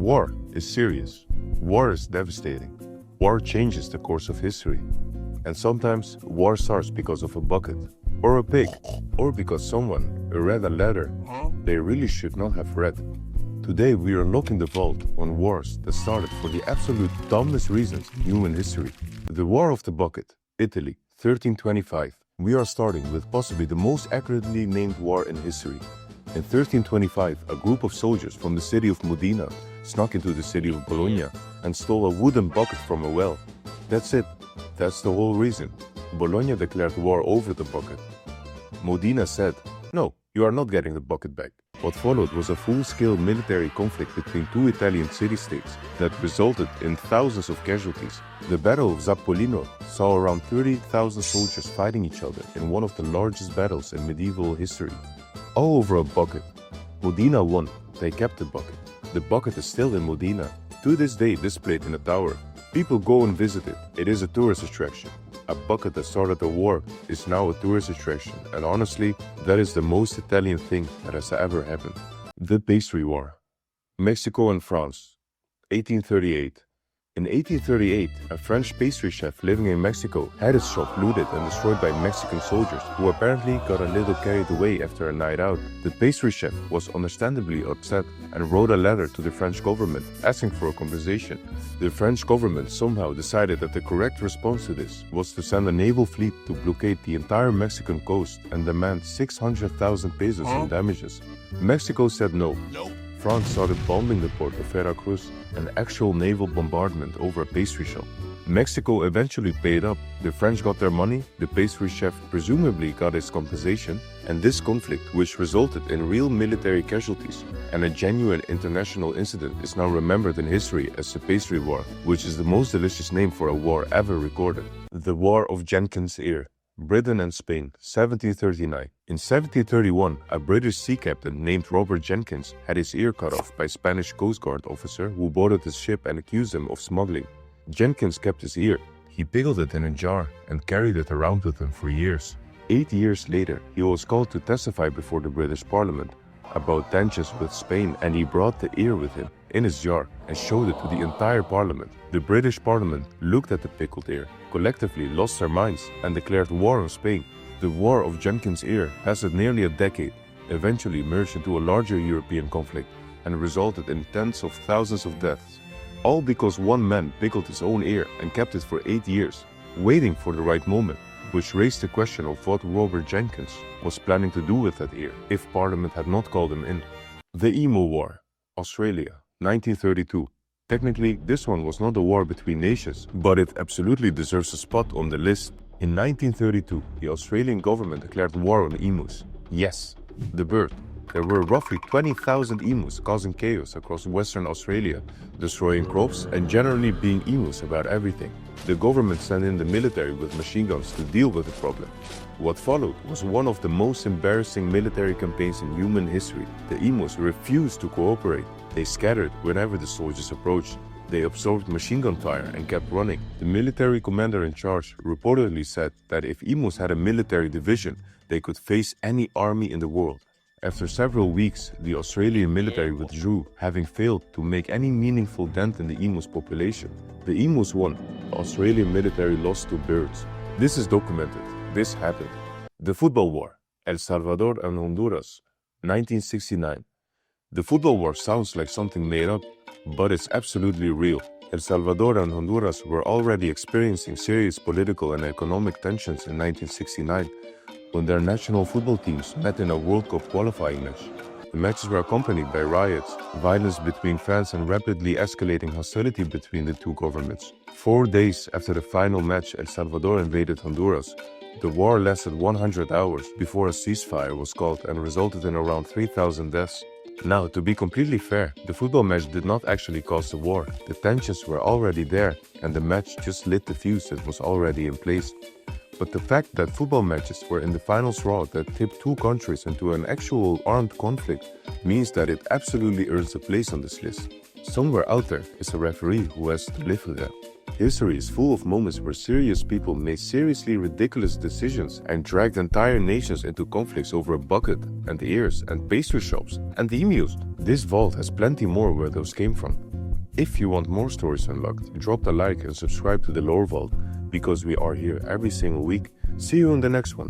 War is serious. War is devastating. War changes the course of history. And sometimes war starts because of a bucket, or a pig, or because someone read a letter they really should not have read. Today we are unlocking the vault on wars that started for the absolute dumbest reasons in human history. The War of the Bucket, Italy, 1325. We are starting with possibly the most accurately named war in history. In 1325, a group of soldiers from the city of Modena snuck into the city of Bologna and stole a wooden bucket from a well. That's it. That's the whole reason. Bologna declared war over the bucket. Modena said, "No, you are not getting the bucket back." What followed was a full-scale military conflict between two Italian city-states that resulted in thousands of casualties. The Battle of Zappolino saw around 30,000 soldiers fighting each other in one of the largest battles in medieval history. All over a bucket. Modena won. They kept the bucket. The bucket is still in Modena, to this day displayed in a tower. People go and visit it. It is a tourist attraction. A bucket that started a war is now a tourist attraction, and honestly, that is the most Italian thing that has ever happened. The Pastry War. Mexico and France, 1838. In 1838, a French pastry chef living in Mexico had his shop looted and destroyed by Mexican soldiers, who apparently got a little carried away after a night out. The pastry chef was understandably upset and wrote a letter to the French government asking for a compensation. The French government somehow decided that the correct response to this was to send a naval fleet to blockade the entire Mexican coast and demand 600,000 pesos in damages. Mexico said no. France started bombing the port of Veracruz, an actual naval bombardment over a pastry shop. Mexico eventually paid up. The French got their money, the pastry chef presumably got his compensation, and this conflict, which resulted in real military casualties and a genuine international incident, is now remembered in history as the Pastry War, which is the most delicious name for a war ever recorded. The War of Jenkins Ear. Britain and Spain, 1739. In 1731, a British sea captain named Robert Jenkins had his ear cut off by a Spanish Coast Guard officer who boarded his ship and accused him of smuggling. Jenkins kept his ear. He pickled it in a jar and carried it around with him for years. 8 years later, he was called to testify before the British Parliament about tensions with Spain, and he brought the ear with him in his jar and showed it to the entire parliament. The British Parliament looked at the pickled ear, collectively lost their minds, and declared war on Spain. The War of Jenkins Ear lasted nearly a decade, eventually merged into a larger European conflict, and resulted in tens of thousands of deaths. All because one man pickled his own ear and kept it for 8 years, waiting for the right moment, which raised the question of what Robert Jenkins was planning to do with that ear if Parliament had not called him in. The Emu War, Australia, 1932. Technically, this one was not a war between nations, but it absolutely deserves a spot on the list. In 1932, the Australian government declared war on emus. Yes, the bird. There were roughly 20,000 emus causing chaos across Western Australia, destroying crops and generally being emus about everything. The government sent in the military with machine guns to deal with the problem. What followed was one of the most embarrassing military campaigns in human history. The emus refused to cooperate. They scattered whenever the soldiers approached. They absorbed machine gun fire and kept running. The military commander in charge reportedly said that if emus had a military division, they could face any army in the world. After several weeks, the Australian military withdrew, having failed to make any meaningful dent in the emus population. The emus won. The Australian military lost to birds. This is documented. This happened. The Football War, El Salvador and Honduras, 1969. The Football War sounds like something made up, but it's absolutely real. El Salvador and Honduras were already experiencing serious political and economic tensions in 1969, when their national football teams met in a World Cup qualifying match. The matches were accompanied by riots, violence between fans, and rapidly escalating hostility between the two governments. 4 days after the final match, El Salvador invaded Honduras. The war lasted 100 hours before a ceasefire was called and resulted in around 3,000 deaths. Now, to be completely fair, the football match did not actually cause the war. The tensions were already there, and the match just lit the fuse that was already in place. But the fact that football matches were in the final straw that tipped two countries into an actual armed conflict means that it absolutely earns a place on this list. Somewhere out there is a referee who has to live with that. History is full of moments where serious people made seriously ridiculous decisions and dragged entire nations into conflicts over a bucket and ears and pastry shops and emus. This vault has plenty more where those came from. If you want more stories unlocked, drop a like and subscribe to the Lore Vault because we are here every single week. See you in the next one.